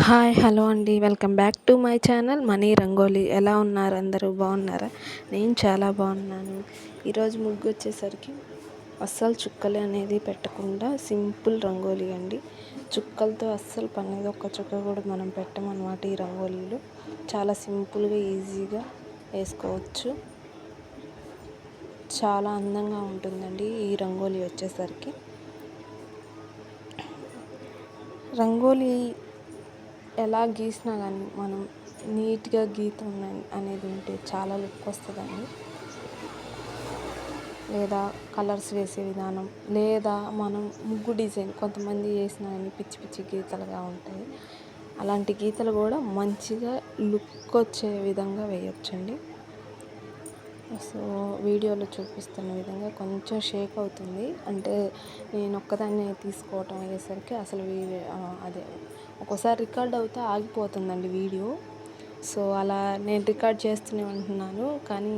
Hi hello అండి, welcome back to my channel money rangoli. ఎలా ఉన్నారు? అందరూ బాగున్నారా? నేను చాలా బాగున్నాను. ఈరోజు ముగ్గు వచ్చేసరికి అస్సలు చుక్కలు అనేది పెట్టకుండా సింపుల్ రంగోలీ అండి. చుక్కలతో అస్సలు పనేది ఒక్క చుక్క కూడా మనం పెట్టమన్నమాట. ఈ రంగోలీలో చాలా సింపుల్గా ఈజీగా వేసుకోవచ్చు. చాలా అందంగా ఉంటుందండి ఈ రంగోలీ వచ్చేసరికి. రంగోలీ ఎలా గీసినా కానీ మనం నీట్గా గీతం అనేది ఉంటే చాలా లుక్ వస్తుందండి. లేదా కలర్స్ వేసే విధానం, లేదా మనం ముగ్గు డిజైన్ కొంతమంది వేసినా కానీ పిచ్చి పిచ్చి గీతలుగా ఉంటాయి. అలాంటి గీతలు కూడా మంచిగా లుక్ వచ్చే విధంగా వేయొచ్చండి. సో వీడియోలో చూపిస్తున్న విధంగా కొంచెం షేక్ అవుతుంది. అంటే నేను ఒక్కదాన్ని తీసుకోవటం అయ్యేసరికి అసలు అదే ఒక్కోసారి రికార్డ్ అవుతా ఆగిపోతుందండి వీడియో. సో అలా నేను రికార్డ్ చేస్తూనే ఉంటున్నాను, కానీ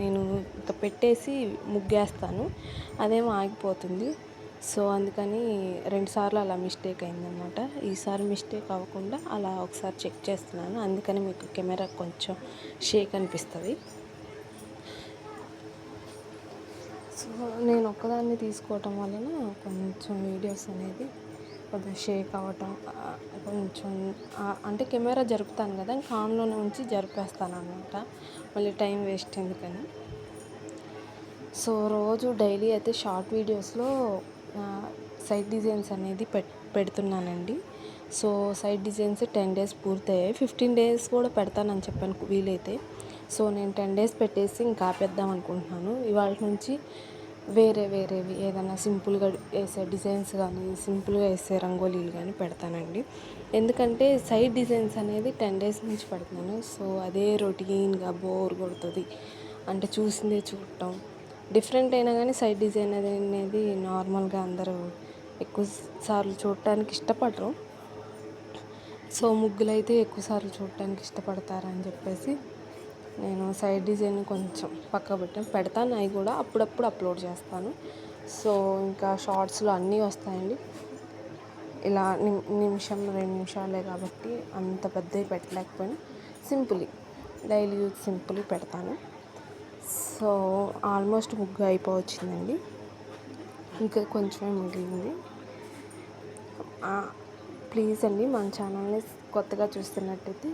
నేను ఇంకా పెట్టేసి ముగ్గేస్తాను, అదేమో ఆగిపోతుంది. సో అందుకని 2 సార్లు అలా మిస్టేక్ అయిందనమాట. ఈసారి మిస్టేక్ అవ్వకుండా అలా ఒకసారి చెక్ చేస్తున్నాను, అందుకని మీకు కెమెరా కొంచెం షేక్ అనిపిస్తుంది. సో నేను ఒక్కదాన్ని తీసుకోవటం వలన కొంచెం వీడియోస్ అనేది కొంచెం షేక్ అవ్వటం, కొంచెం అంటే కెమెరా జరుపుతాను కదా, ఇంకా ఆన్లోనే ఉంచి జరిపేస్తాను అనమాట, మళ్ళీ టైం వేస్ట్ ఎందుకని. సో రోజు డైలీ అయితే షార్ట్ వీడియోస్లో సైడ్ డిజైన్స్ అనేది పెడుతున్నానండి. సో సైడ్ డిజైన్స్ 10 డేస్ పూర్తయ్యాయి. 15 డేస్ కూడా పెడతానని చెప్పాను వీలైతే. సో నేను 10 డేస్ పెట్టేసి ఇంకా ఆపేద్దాం అనుకుంటున్నాను. ఇవాళ నుంచి వేరేవి ఏదైనా సింపుల్గా వేసే డిజైన్స్ కానీ, సింపుల్గా వేసే రంగోలీలు కానీ పెడతానండి. ఎందుకంటే సైడ్ డిజైన్స్ అనేది 10 డేస్ నుంచి పెడుతున్నాను. సో అదే రొటీన్గా బోర్ కొడుతుంది, అంటే చూసిందే చూడటం. డిఫరెంట్ అయినా కానీ సైడ్ డిజైన్ అనేది నార్మల్గా అందరూ ఎక్కువ సార్లు చూడటానికి ఇష్టపడరు. సో ముగ్గులు అయితే ఎక్కువ సార్లు చూడటానికి ఇష్టపడతారని చెప్పేసి నేను సైడ్ డిజైన్ కొంచెం పక్క పెడతాను. అవి కూడా అప్పుడప్పుడు అప్లోడ్ చేస్తాను. సో ఇంకా షార్ట్స్లో అన్నీ వస్తాయండి. ఇలా నిమిషం 2 నిమిషాలే కాబట్టి అంత పెద్దవి పెట్టలేకపోయినా సింపుల్ డైలీ యూజ్ సింపుల్ పెడతాను. సో ఆల్మోస్ట్ ముగ్గు అయిపోవచ్చిందండి, ఇంకా కొంచెమే మిగిలింది. ప్లీజ్ అండి, మన ఛానల్ని కొత్తగా చూస్తున్నట్టయితే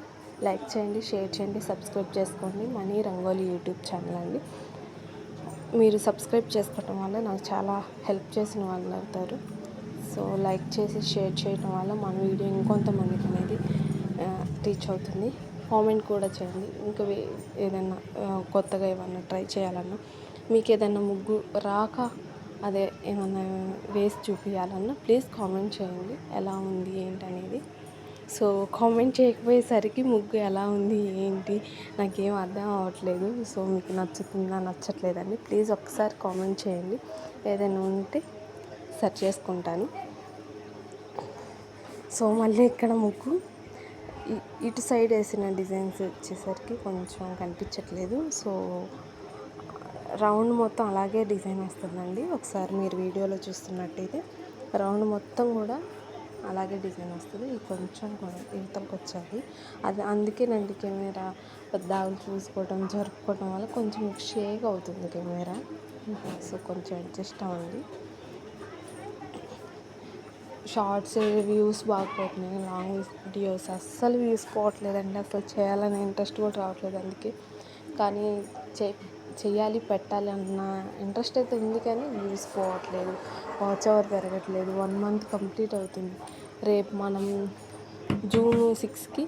లైక్ చేయండి, షేర్ చేయండి, సబ్స్క్రైబ్ చేసుకోండి. మనీ రంగోలీ యూట్యూబ్ ఛానల్ అండి. మీరు సబ్స్క్రైబ్ చేసుకోవటం వల్ల నాకు చాలా హెల్ప్ చేసిన వాళ్ళు అవుతారు. సో లైక్ చేసి షేర్ చేయడం వల్ల మన వీడియో ఇంకొంతమందికి అనేది రీచ్ అవుతుంది. కామెంట్ కూడా చేయండి, ఇంకా ఏదైనా కొత్తగా ఏమన్నా ట్రై చేయాలన్నా, మీకు ఏదైనా ముగ్గు రాక అదే ఏమన్నా వేసి చూపించాలన్నా ప్లీజ్ కామెంట్ చేయండి ఎలా ఉంది ఏంటి అనేది. సో కామెంట్ చేయకపోయేసరికి ముగ్గు ఎలా ఉంది ఏంటి నాకేం అర్థం అవ్వట్లేదు. సో మీకు నచ్చుతుందా నచ్చట్లేదని ప్లీజ్ ఒక్కసారి కామెంట్ చేయండి. ఏదైనా ఉంటే సెర్చ్ చేసుకుంటాను. సో మళ్ళీ ఇక్కడ ముగ్గు ఇటు సైడ్ వేసిన డిజైన్స్ వచ్చేసరికి కొంచెం కనిపించట్లేదు. సో రౌండ్ మొత్తం అలాగే డిజైన్ వస్తుందండి. ఒకసారి మీరు వీడియోలో చూస్తున్నట్టయితే రౌండ్ మొత్తం కూడా అలాగే డిజైన్ వస్తుంది. కొంచెం ఇవతలకు వచ్చాయి, అది అందుకేనండి కెమెరా పెద్దగా చూసుకోవడం జరుపుకోవడం వల్ల కొంచెం షేక్ అవుతుంది కెమెరా. సో కొంచెం అడ్జస్ట్ అవ్వండి. షార్ట్స్ వ్యూస్ బాగపోతున్నాయి, లాంగ్ వీడియోస్ అస్సలు వ్యూస్ పోవట్లేదండి. అసలు చేయాలనే ఇంట్రెస్ట్ కూడా రావట్లేదు. అందుకే కానీ చెయ్యాలి పెట్టాలి అన్న ఇంట్రెస్ట్ అయితే ఉంది, కానీ వ్యూస్ పోవట్లేదు, వాచ్ అవర్ పెరగట్లేదు. 1 మంత్ కంప్లీట్ అవుతుంది. రేపు మనం జూన్ 6కి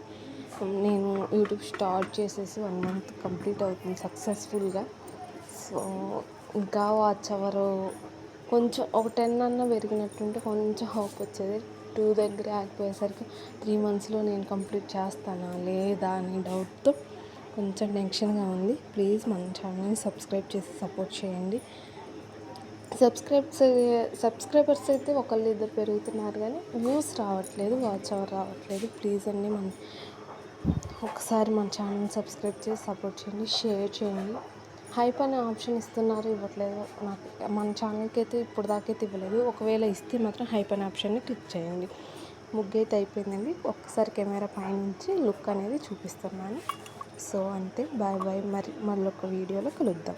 నేను యూట్యూబ్ స్టార్ట్ చేసేసి 1 మంత్ కంప్లీట్ అవుతుంది సక్సెస్ఫుల్గా. సో ఇంకా వాచ్ అవర్ కొంచెం ఒక 10 అన్న పెరిగినట్టుంటే కొంచెం హోప్ వచ్చేది. 2 దగ్గర ఆగిపోయేసరికి 3 మంత్స్లో నేను కంప్లీట్ చేస్తానా లేదా అని డౌట్తో కొంచెం టెన్షన్గా ఉంది. ప్లీజ్ మన ఛానల్ని సబ్స్క్రైబ్ చేసి సపోర్ట్ చేయండి. సబ్స్క్రైబర్స్ అయితే 1-2 పెరుగుతున్నారు, కానీ వ్యూస్ రావట్లేదు, వాచ్ అవర్ రావట్లేదు. ప్లీజ్ అండి ఒకసారి మన ఛానల్ని సబ్స్క్రైబ్ చేసి సపోర్ట్ చేయండి, షేర్ చేయండి. హైప్ అనే ఆప్షన్ ఇస్తున్నారు, ఇవ్వట్లేదు నాకు. మన ఛానల్కి అయితే ఇప్పుడు దాకైతే ఇవ్వలేదు. ఒకవేళ ఇస్తే మాత్రం హైప్ అనే ఆప్షన్ని క్లిక్ చేయండి. ముగ్గు అయితే అయిపోయిందండి. ఒక్కసారి కెమెరా పైనుంచి లుక్ అనేది చూపిస్తున్నాను. సో అంతే, బాయ్ బాయ్. మళ్ళీ ఒక వీడియోలో కలుద్దాం.